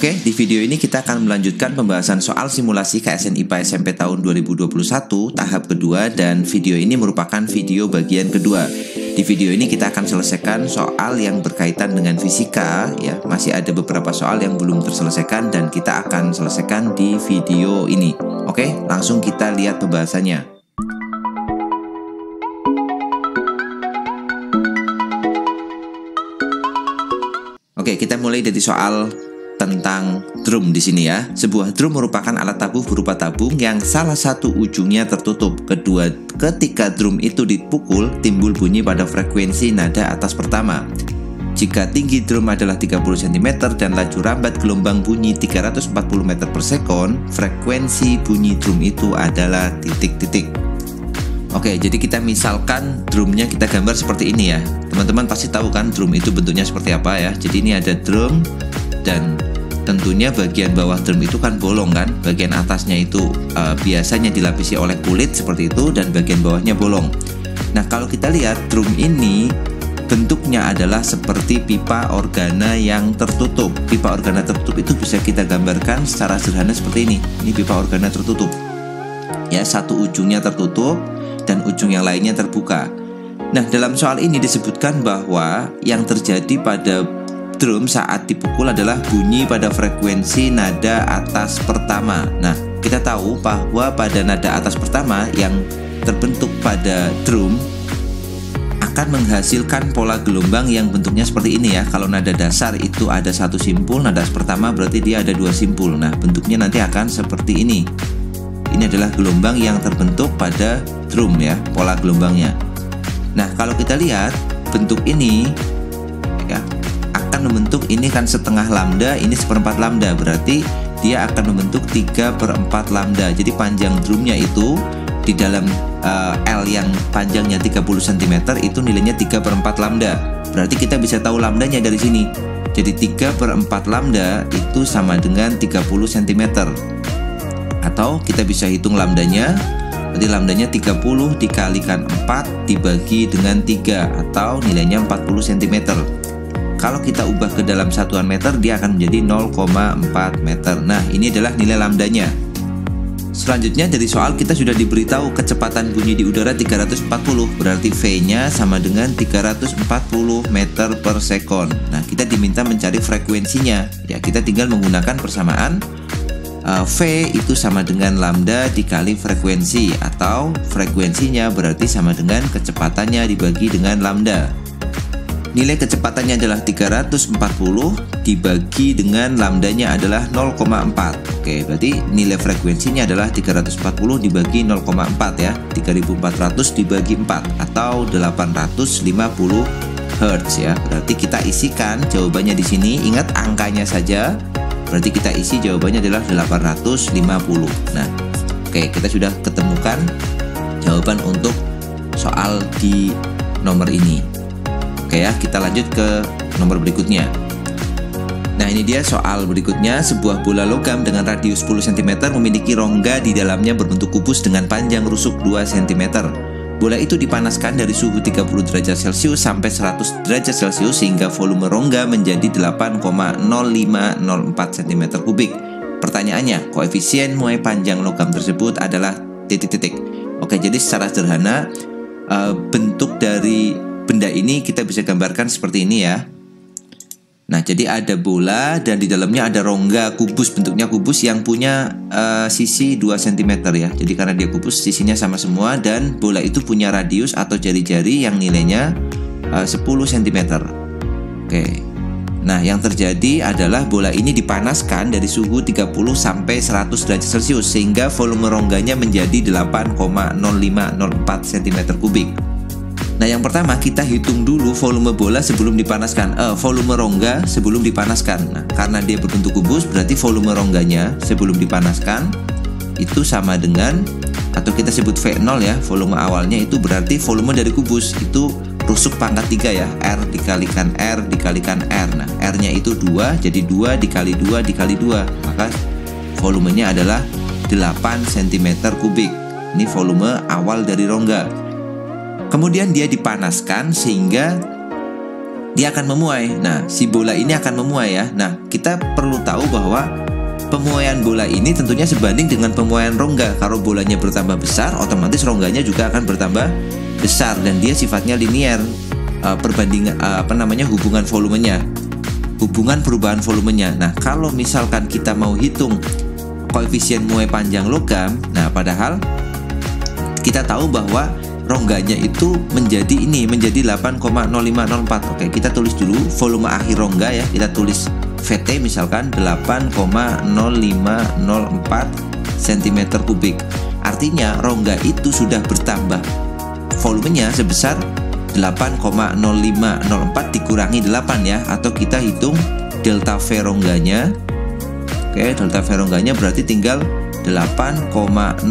Oke, di video ini kita akan melanjutkan pembahasan soal simulasi KSN IPA SMP tahun 2021 tahap kedua, dan video ini merupakan video bagian kedua. Di video ini kita akan selesaikan soal yang berkaitan dengan fisika ya. Masih ada beberapa soal yang belum terselesaikan dan kita akan selesaikan di video ini. Oke, langsung kita lihat pembahasannya. Oke, kita mulai dari soal tentang drum di sini ya. Sebuah drum merupakan alat tabuh berupa tabung yang salah satu ujungnya tertutup. Ketika drum itu dipukul, timbul bunyi pada frekuensi nada atas pertama. Jika tinggi drum adalah 30 cm dan laju rambat gelombang bunyi 340 meter per sekon, frekuensi bunyi drum itu adalah titik-titik. Oke, jadi kita misalkan drumnya kita gambar seperti ini ya. Teman-teman pasti tahu kan drum itu bentuknya seperti apa ya. Jadi ini ada drum dan tentunya bagian bawah drum itu kan bolong kan. Bagian atasnya itu biasanya dilapisi oleh kulit seperti itu dan bagian bawahnya bolong. Nah, kalau kita lihat drum ini bentuknya adalah seperti pipa organa yang tertutup. Pipa organa tertutup itu bisa kita gambarkan secara sederhana seperti ini. Ini pipa organa tertutup. Ya, satu ujungnya tertutup dan ujung yang lainnya terbuka. Nah, dalam soal ini disebutkan bahwa yang terjadi pada drum saat dipukul adalah bunyi pada frekuensi nada atas pertama. Nah, kita tahu bahwa pada nada atas pertama yang terbentuk pada drum akan menghasilkan pola gelombang yang bentuknya seperti ini ya. Kalau nada dasar itu ada satu simpul, nada pertama berarti dia ada dua simpul. Nah, bentuknya nanti akan seperti ini. Ini adalah gelombang yang terbentuk pada drum ya, pola gelombangnya. Nah, kalau kita lihat bentuk ini ya, akan membentuk ini kan setengah lambda, ini seperempat lambda, berarti dia akan membentuk 3/4 lambda. Jadi panjang drumnya itu di dalam L yang panjangnya 30 cm itu nilainya 3/4 lambda. Berarti kita bisa tahu lambdanya dari sini. Jadi 3/4 lambda itu sama dengan 30 cm. Atau kita bisa hitung lambdanya. Berarti lambdanya 30 dikalikan 4 dibagi dengan 3 atau nilainya 40 cm. Kalau kita ubah ke dalam satuan meter, dia akan menjadi 0,4 meter. Nah, ini adalah nilai lambdanya. Selanjutnya dari soal kita sudah diberitahu kecepatan bunyi di udara 340. Berarti V-nya sama dengan 340 meter per sekon. Nah, kita diminta mencari frekuensinya. Ya, kita tinggal menggunakan persamaan V itu sama dengan lambda dikali frekuensi, atau frekuensinya berarti sama dengan kecepatannya dibagi dengan lambda. Nilai kecepatannya adalah 340 dibagi dengan lambdanya adalah 0,4. Oke, berarti nilai frekuensinya adalah 340 dibagi 0,4 ya. 3400 dibagi 4 atau 850 Hz ya. Berarti kita isikan jawabannya di sini. Ingat angkanya saja. Berarti kita isi jawabannya adalah 850. Nah, oke, kita sudah ketemukan jawaban untuk soal di nomor ini. Oke ya, kita lanjut ke nomor berikutnya. Nah, ini dia soal berikutnya. Sebuah bola logam dengan radius 10 cm memiliki rongga di dalamnya berbentuk kubus dengan panjang rusuk 2 cm. Bola itu dipanaskan dari suhu 30 derajat Celcius sampai 100 derajat Celcius sehingga volume rongga menjadi 8,0504 cm3. Pertanyaannya, koefisien muai panjang logam tersebut adalah titik-titik. Oke, jadi secara sederhana bentuk dari benda ini kita bisa gambarkan seperti ini ya. Nah, jadi ada bola dan di dalamnya ada rongga kubus, bentuknya kubus yang punya sisi 2 cm ya. Jadi karena dia kubus, sisinya sama semua dan bola itu punya radius atau jari-jari yang nilainya 10 cm. Oke. Nah, yang terjadi adalah bola ini dipanaskan dari suhu 30 sampai 100 derajat Celcius sehingga volume rongganya menjadi 8,0504 cm3. Nah, yang pertama kita hitung dulu volume bola sebelum dipanaskan. Volume rongga sebelum dipanaskan. Nah, karena dia berbentuk kubus, berarti volume rongganya sebelum dipanaskan itu sama dengan, atau kita sebut V0 ya, volume awalnya itu berarti volume dari kubus itu rusuk pangkat 3 ya, R dikalikan R dikalikan R. Nah, R-nya itu 2, jadi 2 dikali 2 dikali 2. Maka volumenya adalah 8 cm3. Ini volume awal dari rongga. Kemudian dia dipanaskan sehingga dia akan memuai. Nah, si bola ini akan memuai ya. Nah, kita perlu tahu bahwa pemuaian bola ini tentunya sebanding dengan pemuaian rongga. Kalau bolanya bertambah besar, otomatis rongganya juga akan bertambah besar dan dia sifatnya linear. Perbandingan hubungan volumenya, hubungan perubahan volumenya. Nah, kalau misalkan kita mau hitung koefisien muai panjang logam, nah padahal kita tahu bahwa rongganya itu menjadi 8,0504. Oke, kita tulis dulu volume akhir rongga ya. Kita tulis VT misalkan 8,0504 cm3. Artinya rongga itu sudah bertambah volumenya sebesar 8,0504 dikurangi 8 ya, atau kita hitung delta V rongganya. Oke, delta V rongganya berarti tinggal 8,0504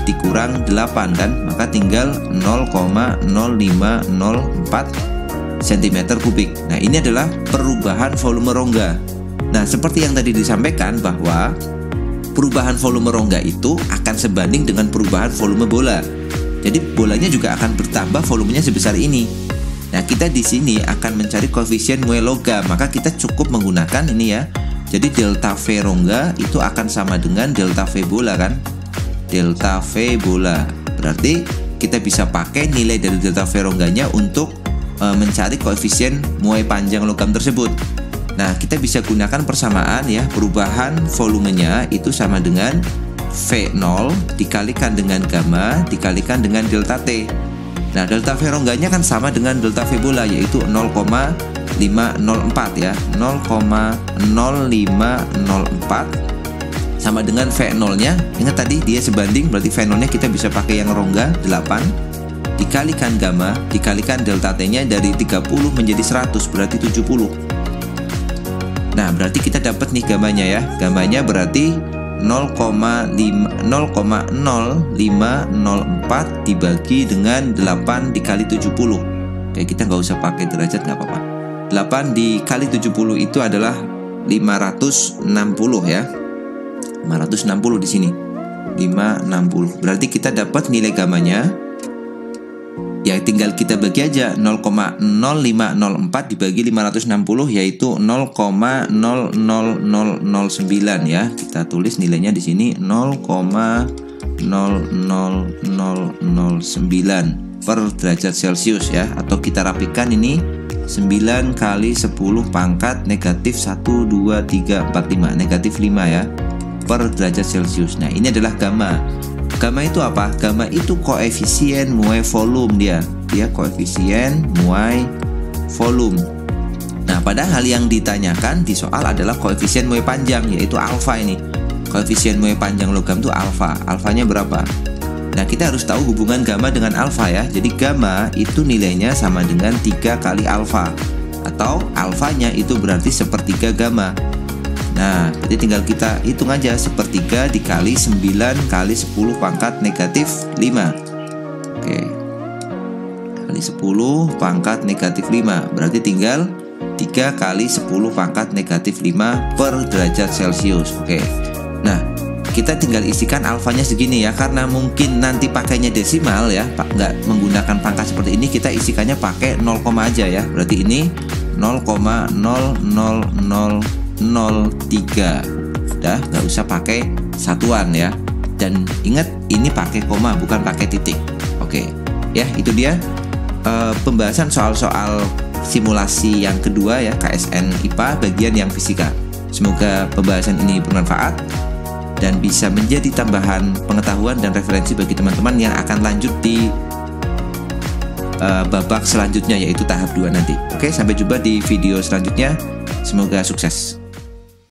dikurang 8 kan, maka tinggal 0,0504 cm3. Nah, ini adalah perubahan volume rongga. Nah, seperti yang tadi disampaikan bahwa perubahan volume rongga itu akan sebanding dengan perubahan volume bola. Jadi bolanya juga akan bertambah volumenya sebesar ini. Nah, kita di sini akan mencari koefisien muai logam, maka kita cukup menggunakan ini ya. Jadi delta V rongga itu akan sama dengan delta V bola kan? Delta V bola. Berarti kita bisa pakai nilai dari delta V rongganya untuk mencari koefisien muai panjang logam tersebut. Nah, kita bisa gunakan persamaan ya. Perubahan volumenya itu sama dengan V0 dikalikan dengan gamma dikalikan dengan delta T. Nah, delta V rongganya kan sama dengan delta V bola, yaitu 0,504 ya. 0,0504 sama dengan V0-nya. Ingat tadi dia sebanding, berarti V0-nya kita bisa pakai yang rongga 8 dikalikan gamma dikalikan delta T-nya dari 30 menjadi 100 berarti 70. Nah, berarti kita dapat nih gamanya ya. Gamanya berarti 0,0504 dibagi dengan 8 dikali 70. Oke, kita nggak usah pakai derajat, nggak apa-apa. 8 dikali 70 itu adalah 560 ya. 560 di sini. 560. Berarti kita dapat nilai gamanya. Ya, tinggal kita bagi aja 0,0504 dibagi 560 yaitu 0,00009 ya. Kita tulis nilainya di sini 0,00009 per derajat Celcius ya, atau kita rapikan ini 9 kali 10 pangkat negatif 1 2 3 4 5 negatif 5 ya per derajat Celcius. Nah, ini adalah gamma. Gamma itu apa? Gamma itu koefisien muai volume dia. Dia koefisien muai volume. Nah, padahal yang ditanyakan di soal adalah koefisien muai panjang, yaitu alfa ini. Koefisien muai panjang logam itu alfa. Alfanya berapa? Nah, kita harus tahu hubungan gamma dengan alfa ya. Jadi gamma itu nilainya sama dengan 3 kali alfa, atau alfanya itu berarti sepertiga gamma. Nah, jadi tinggal kita hitung aja, sepertiga dikali 9 kali 10 pangkat negatif 5. Oke, kali 10 pangkat negatif 5. Berarti tinggal 3 kali 10 pangkat negatif 5 per derajat Celcius. Oke, nah kita tinggal isikan alfanya segini ya. Karena mungkin nanti pakainya desimal ya, nggak menggunakan pangkat seperti ini, kita isikannya pakai 0, aja ya. Berarti ini 0,00003. Udah, nggak usah pakai satuan ya. Dan ingat, ini pakai koma bukan pakai titik. Oke, ya itu dia pembahasan soal-soal simulasi yang kedua ya, KSN IPA bagian yang fisika. Semoga pembahasan ini bermanfaat dan bisa menjadi tambahan pengetahuan dan referensi bagi teman-teman yang akan lanjut di babak selanjutnya, yaitu tahap 2 nanti. Oke, sampai jumpa di video selanjutnya. Semoga sukses.